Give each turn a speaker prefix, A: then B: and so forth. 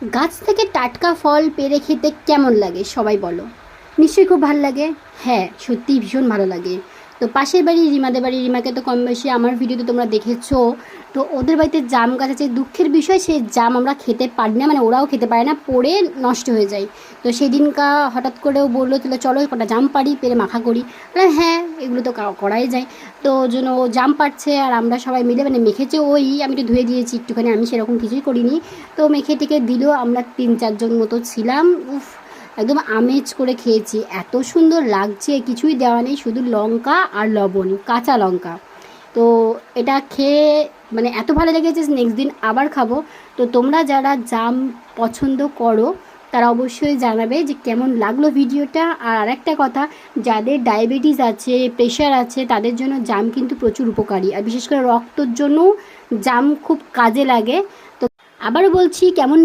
A: গাছ থেকে টাটকা ফল পেড়ে খেতে কেমন লাগে সবাই বলো। নিশ্চয়ই খুব ভালো লাগে। হ্যাঁ, সত্যিই ভীষণ ভালো লাগে। তো পাশের বাড়ি রিমাদের বাড়ি, রিমাকে তো কম বেশি আমার ভিডিওতে তোমরা দেখেছো। তো ওদের বাড়িতে জাম গাছ আছে, দুঃখের বিষয় সেই জাম আমরা খেতে পারি না, মানে ওরাও খেতে পারে না, পড়ে নষ্ট হয়ে যায়। তো সেদিনকা হঠাৎ করেও বললো তাহলে চলো কটা জাম পাড়ি, পেড়ে মাখা করি। হ্যাঁ, এগুলো তো করাই যায়। তো ওই জন্য ও জাম পাড়ছে আর আমরা সবাই মিলে, মানে মেখেছে ওই, আমি একটু ধুয়ে দিয়েছি একটুখানি, আমি সেরকম কিছুই করিনি। তো মেখে টেকে দিল, আমরা 3-4 জন মতো ছিলাম। উফ, একদম আমেজ করে খেয়েছি, এত সুন্দর লাগছে, কিছুই দেওয়া নেই, শুধু লঙ্কা আর লবণ, কাঁচা লঙ্কা। তো এটা খেয়ে মানে এত ভালো লেগেছে, নেক্সট দিন আবার খাবো। তো তোমরা যারা জাম পছন্দ করো তারা অবশ্যই জানাবে যে কেমন লাগলো ভিডিওটা। আর আরেকটা কথা, যাদের ডায়াবেটিস আছে, প্রেশার আছে, তাদের জন্য জাম কিন্তু প্রচুর উপকারী, আর বিশেষ করে রক্তর জন্য জাম খুব কাজে লাগে। তো আবারও বলছি, কেমন